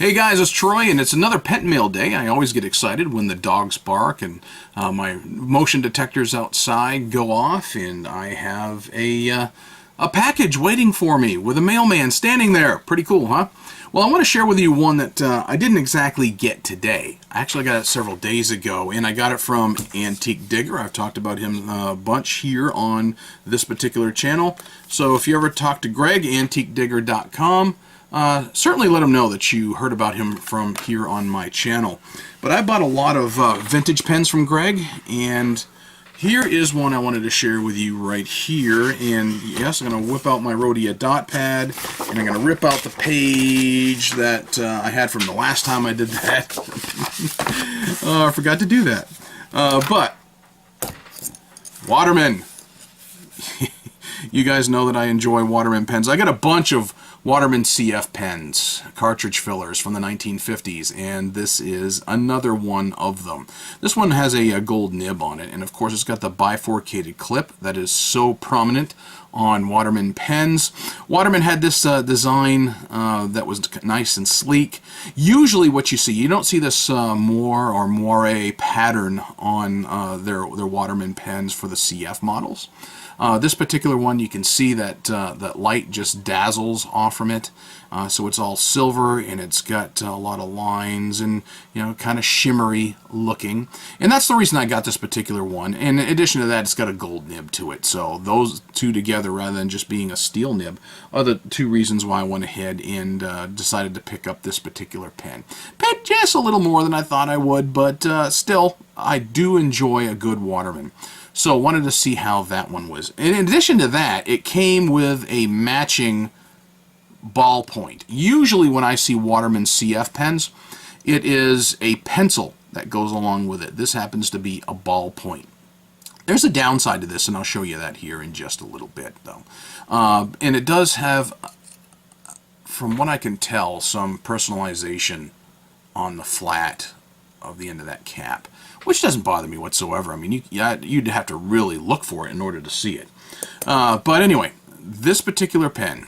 Hey guys, it's Troy, and it's another pet mail day. I always get excited when the dogs bark and my motion detectors outside go off, and I have a package waiting for me with a mailman standing there. Pretty cool, huh? Well, I want to share with you one that I didn't exactly get today. I actually got it several days ago, and I got it from Antique Digger. I've talked about him a bunch here on this particular channel. So if you ever talk to Greg, antiquedigger.com, certainly let him know that you heard about him from here on my channel. But I bought a lot of vintage pens from Greg, and here is one I wanted to share with you right here. And yes, I'm going to whip out my Rhodia dot pad, and I'm going to rip out the page that I had from the last time I did that. I forgot to do that. But Waterman. You guys know that I enjoy Waterman pens. I got a bunch of Waterman CF pens, cartridge fillers from the 1950s, and this is another one of them. This one has a gold nib on it, and of course it's got the bifurcated clip that is so prominent on Waterman pens. Waterman had this design that was nice and sleek. Usually what you see, you don't see this moire or moire pattern on their Waterman pens for the CF models. This particular one, you can see that that light just dazzles off from it. So it's all silver, and it's got a lot of lines and, you know, kind of shimmery looking. And that's the reason I got this particular one. And in addition to that, it's got a gold nib to it. So those two together, rather than just being a steel nib, are the two reasons why I went ahead and decided to pick up this particular pen. Paid just a little more than I thought I would, but still, I do enjoy a good Waterman. So wanted to see how that one was. In addition to that, it came with a matching ballpoint. Usually when I see Waterman CF pens, it is a pencil that goes along with it. This happens to be a ballpoint. There's a downside to this, and I'll show you that here in just a little bit, though. And it does have, from what I can tell, some personalization on the flat of the end of that cap, which doesn't bother me whatsoever. I mean, you'd have to really look for it in order to see it. But anyway, this particular pen,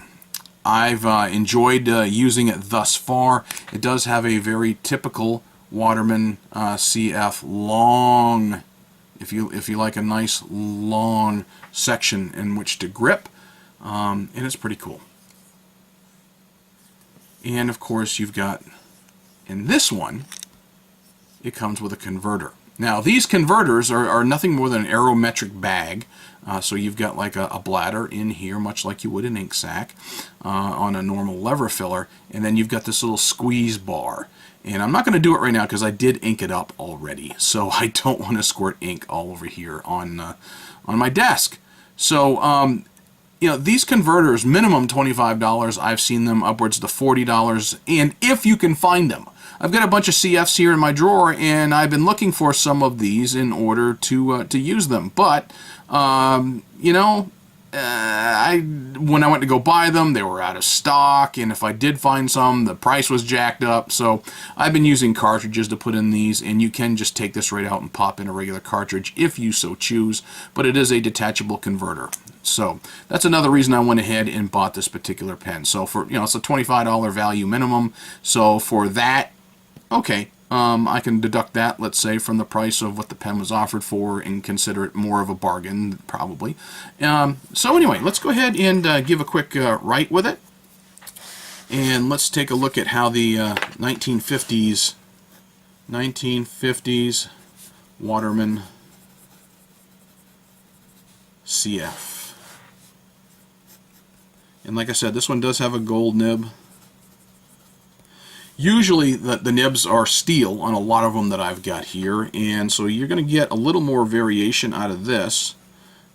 I've enjoyed using it thus far. It does have a very typical Waterman CF long, if you like a nice long section in which to grip, and it's pretty cool. And of course, you've got, in this one, it comes with a converter. Now, these converters are nothing more than an aerometric bag. So you've got like a bladder in here, much like you would an ink sac on a normal lever filler. And then you've got this little squeeze bar. And I'm not going to do it right now because I did ink it up already. So I don't want to squirt ink all over here on my desk. So, you know, these converters, minimum $25. I've seen them upwards to $40. And if you can find them. I've got a bunch of CFs here in my drawer, and I've been looking for some of these in order to use them. But you know, when I went to go buy them, they were out of stock, and if I did find some, the price was jacked up. So I've been using cartridges to put in these, and you can just take this right out and pop in a regular cartridge if you so choose. But it is a detachable converter. So that's another reason I went ahead and bought this particular pen. So for, you know, it's a $25 value minimum. So for that, okay, I can deduct that, let's say, from the price of what the pen was offered for and consider it more of a bargain, probably. So anyway, let's go ahead and give a quick write with it. And let's take a look at how the 1950s Waterman CF. And like I said, this one does have a gold nib. Usually the nibs are steel on a lot of them that I've got here, and so you're going to get a little more variation out of this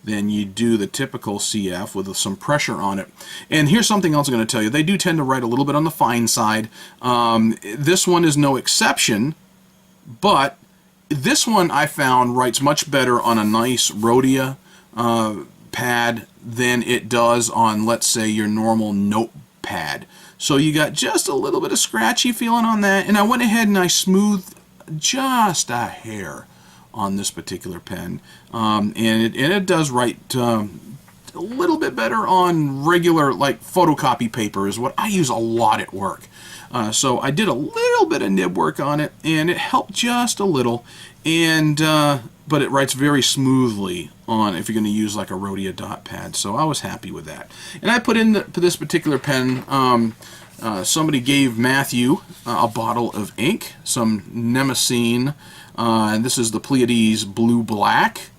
than you do the typical CF with some pressure on it. And here's something else I'm going to tell you. They do tend to write a little bit on the fine side. This one is no exception, but this one I found writes much better on a nice Rhodia pad than it does on, let's say, your normal notepad. So you got just a little bit of scratchy feeling on that, and I went ahead and I smoothed just a hair on this particular pen, and it does write a little bit better on regular, like, photocopy paper is what I use a lot at work. So I did a little bit of nib work on it, and it helped just a little. And but it writes very smoothly on if you're going to use like a Rhodia dot pad. So I was happy with that. And I put in this particular pen. Somebody gave Matthew a bottle of ink, some Nemesine, and this is the Pleiades Blue Black.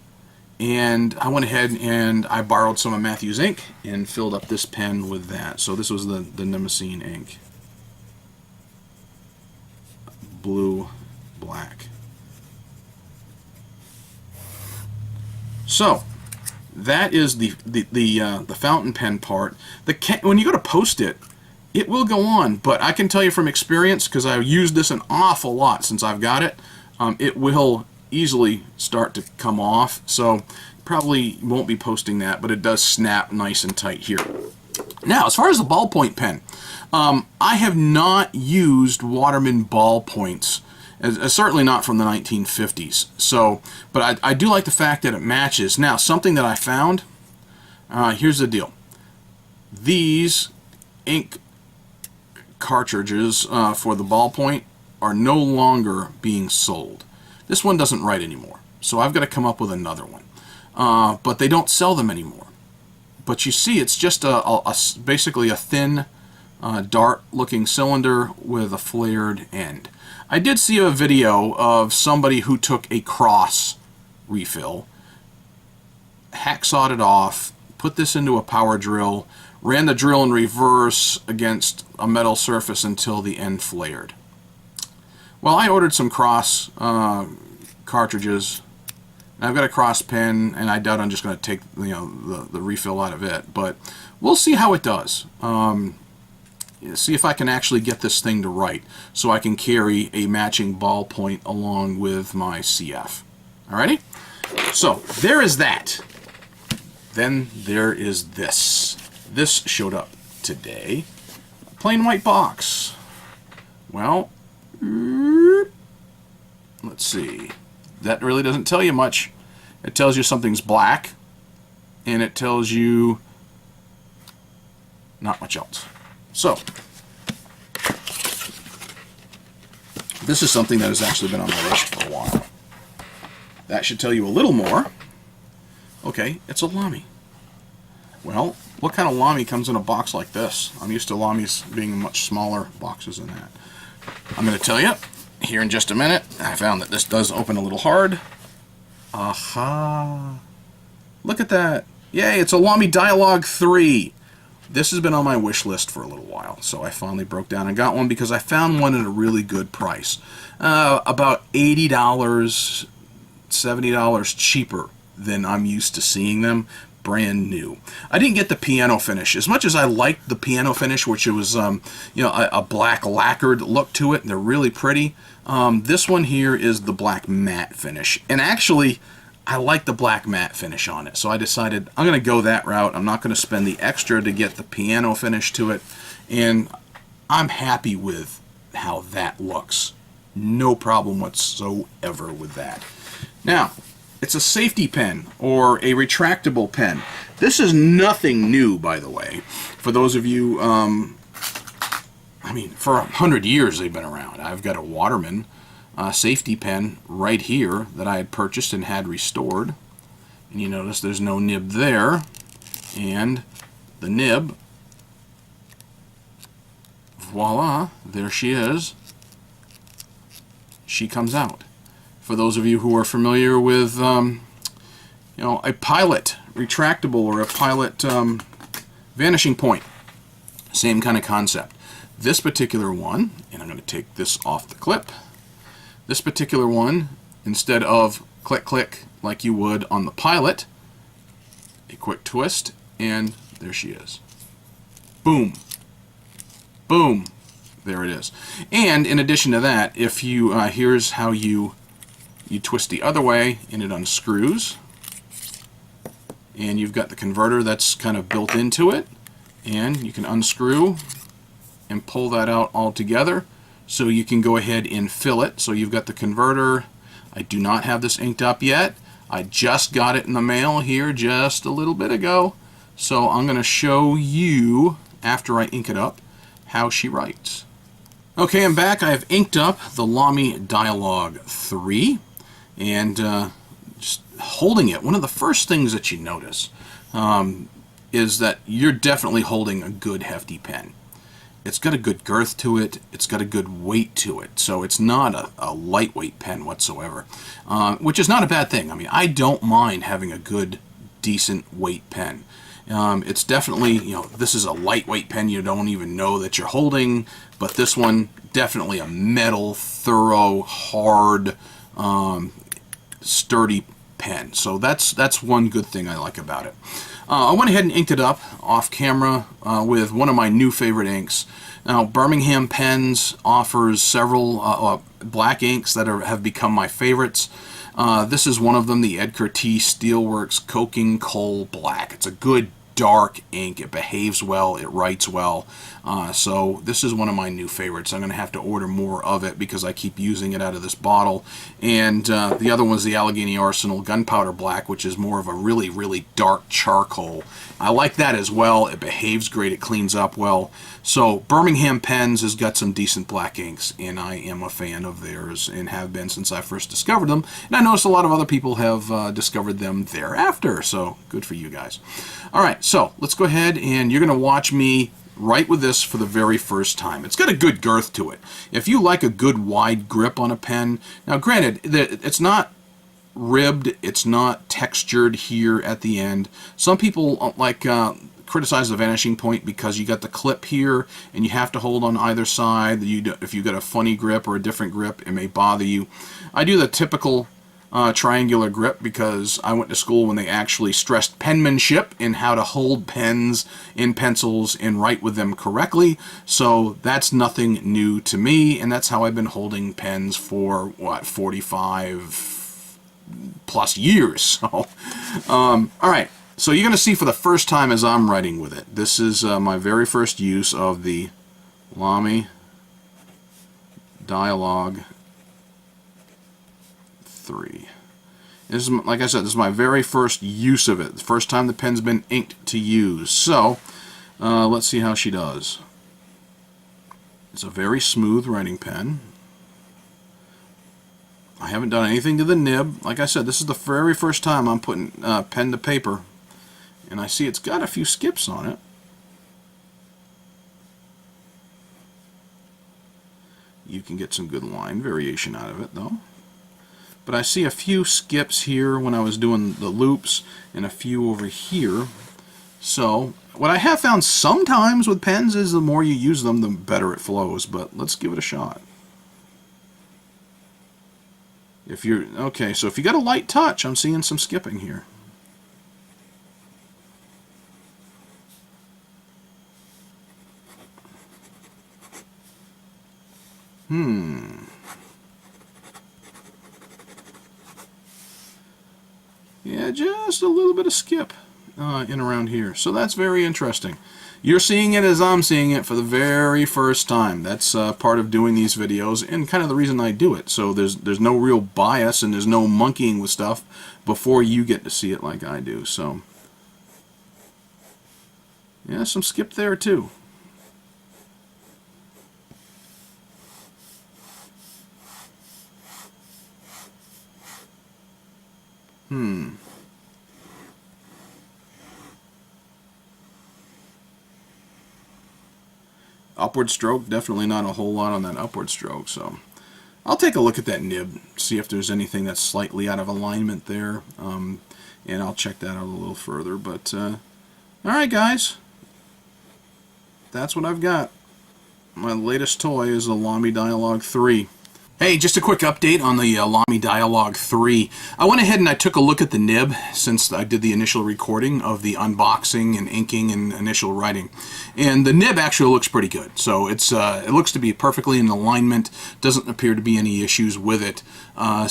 And I went ahead and I borrowed some of Matthew's ink and filled up this pen with that. So this was the Nemesine ink. Blue Black. So that is the fountain pen part. When you go to post it, it will go on, but I can tell you from experience, because I've used this an awful lot since I've got it, it will easily start to come off. So probably won't be posting that, but it does snap nice and tight here. Now, as far as the ballpoint pen, I have not used Waterman ballpoints. Certainly not from the 1950s. So, but I do like the fact that it matches. Now, something that I found, here's the deal. These ink cartridges for the ballpoint are no longer being sold. This one doesn't write anymore, so I've got to come up with another one. But they don't sell them anymore. But you see, it's just basically a thin, dart-looking cylinder with a flared end. I did see a video of somebody who took a cross refill, hacksawed it off, put this into a power drill, ran the drill in reverse against a metal surface until the end flared. Well, I ordered some cross cartridges. I've got a cross pen, and I doubt I'm just going to take the refill out of it, but we'll see how it does. See if I can actually get this thing to write so I can carry a matching ballpoint along with my CF. Alrighty? So, there is that. Then there is this. This showed up today. A plain white box. Well, let's see. That really doesn't tell you much. It tells you something's black, and it tells you not much else. So, this is something that has actually been on my list for a while. That should tell you a little more. Okay, it's a Lamy. Well, what kind of Lamy comes in a box like this? I'm used to Lamys being in much smaller boxes than that. I'm going to tell you here in just a minute. I found that this does open a little hard. Aha! Look at that. Yay, it's a Lamy Dialog 3. This has been on my wish list for a little while, so I finally broke down and got one because I found one at a really good price. About $80, $70 cheaper than I'm used to seeing them, brand new. I didn't get the piano finish. As much as I liked the piano finish, which it was a black lacquered look to it, they're really pretty. This one here is the black matte finish, and actually I like the black matte finish on it, so I decided I'm going to go that route. I'm not going to spend the extra to get the piano finish to it, and I'm happy with how that looks. No problem whatsoever with that. Now, it's a safety pen or a retractable pen. This is nothing new, by the way. For those of you, I mean, for 100 years they've been around. I've got a Waterman safety pen right here that I had purchased and had restored. And you notice there's no nib there. And the nib, voila, there she is. She comes out. For those of you who are familiar with a Pilot retractable or a Pilot vanishing point, same kind of concept. This particular one, and I'm going to take this off the clip, this particular one, instead of click click like you would on the Pilot, a quick twist, and there she is. Boom. Boom. There it is. And in addition to that, if you here's how you twist the other way, and it unscrews, and you've got the converter that's kind of built into it, and you can unscrew and pull that out all together, so you can go ahead and fill it. So you've got the converter. I do not have this inked up yet. I just got it in the mail here just a little bit ago, So I'm going to show you, after I ink it up, how she writes. Okay, I'm back. I have inked up the Lamy Dialog 3, and just holding it, one of the first things that you notice is that you're definitely holding a good hefty pen. It's got a good girth to it, it's got a good weight to it, so it's not a lightweight pen whatsoever, which is not a bad thing. I mean, I don't mind having a good, decent weight pen. It's definitely, this is a lightweight pen you don't even know that you're holding, but this one, definitely a metal, thorough, hard, sturdy pen. So that's one good thing I like about it. I went ahead and inked it up off camera with one of my new favorite inks. Now, Birmingham Pens offers several black inks that have become my favorites. This is one of them, the Edgar T. Steelworks Coking Coal Black. It's a good dark ink. It behaves well. It writes well. So this is one of my new favorites. I'm going to have to order more of it because I keep using it out of this bottle. And the other one is the Allegheny Arsenal Gunpowder Black, which is more of a really, really dark charcoal. I like that as well. It behaves great. It cleans up well. So Birmingham Pens has got some decent black inks, and I am a fan of theirs and have been since I first discovered them. And I noticed a lot of other people have discovered them thereafter, so good for you guys. All right, so let's go ahead and you're going to watch me write with this for the very first time. It's got a good girth to it. If you like a good wide grip on a pen, now granted, it's not ribbed, it's not textured here at the end. Some people criticize the vanishing point because you got the clip here and you have to hold on either side. If you got a funny grip or a different grip, it may bother you. I do the typical triangular grip because I went to school when they actually stressed penmanship and how to hold pens and pencils and write with them correctly. So that's nothing new to me, and that's how I've been holding pens for, what, 45 plus years. So, all right. So you're going to see for the first time as I'm writing with it. This is my very first use of the Lamy Dialog 3. This is, like I said, this is my very first use of it. The first time the pen's been inked to use. So let's see how she does. It's a very smooth writing pen. I haven't done anything to the nib. Like I said, this is the very first time I'm putting pen to paper. And I see it's got a few skips on it. You can get some good line variation out of it, though. But I see a few skips here when I was doing the loops, and a few over here. So, what I have found sometimes with pens is the more you use them, the better it flows. But let's give it a shot. Okay, so if you got a light touch, I'm seeing some skipping here. Yeah, just a little bit of skip in around here. So that's very interesting. You're seeing it as I'm seeing it for the very first time. That's part of doing these videos and kind of the reason I do it. So there's no real bias and there's no monkeying with stuff before you get to see it like I do. So yeah, some skip there too. Upward stroke, definitely not a whole lot on that upward stroke, so I'll take a look at that nib, see if there's anything that's slightly out of alignment there, and I'll check that out a little further. But alright guys, that's what I've got. My latest toy is the Lamy Dialog 3. Hey, just a quick update on the Lamy Dialog 3. I went ahead and I took a look at the nib since I did the initial recording of the unboxing and inking and initial writing. And the nib actually looks pretty good. So it looks to be perfectly in alignment. Doesn't appear to be any issues with it. I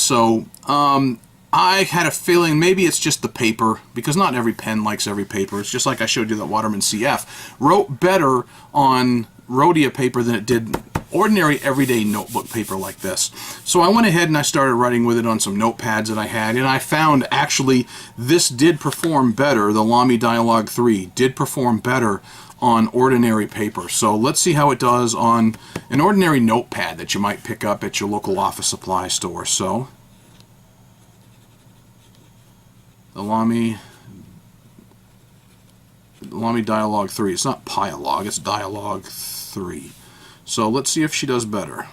had a feeling maybe it's just the paper, because not every pen likes every paper. It's just like I showed you that Waterman CF wrote better on Rhodia paper than it did ordinary everyday notebook paper like this. So I went ahead and I started writing with it on some notepads that I had, and I found actually this did perform better. The Lamy Dialog 3 did perform better on ordinary paper. So let's see how it does on an ordinary notepad that you might pick up at your local office supply store. So the Lamy Dialog 3. It's not Dialog, it's Dialog 3. So let's see if she does better.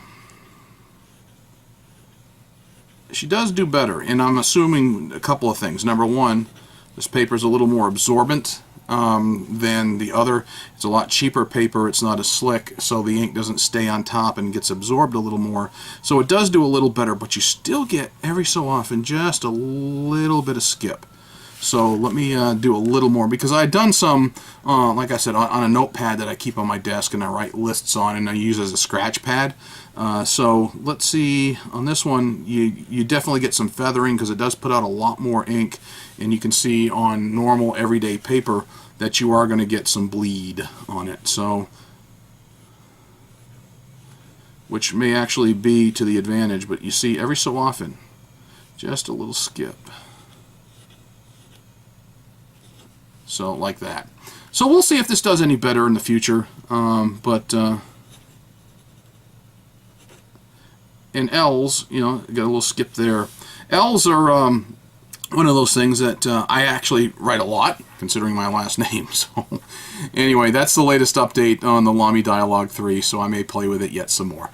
She does do better, and I'm assuming a couple of things. Number one, this paper is a little more absorbent than the other. It's a lot cheaper paper. It's not as slick, so the ink doesn't stay on top and gets absorbed a little more. So it does do a little better, but you still get every so often just a little bit of skip. So let me do a little more, because I've done some, like I said, on a notepad that I keep on my desk and I write lists on and I use as a scratch pad. So let's see, on this one you definitely get some feathering because it does put out a lot more ink, and you can see on normal everyday paper that you are going to get some bleed on it. So, which may actually be to the advantage, but you see every so often just a little skip. So like that. So we'll see if this does any better in the future. And L's, you know, got a little skip there. L's are one of those things that I actually write a lot, considering my last name. So anyway, that's the latest update on the Lamy Dialog 3, so I may play with it yet some more.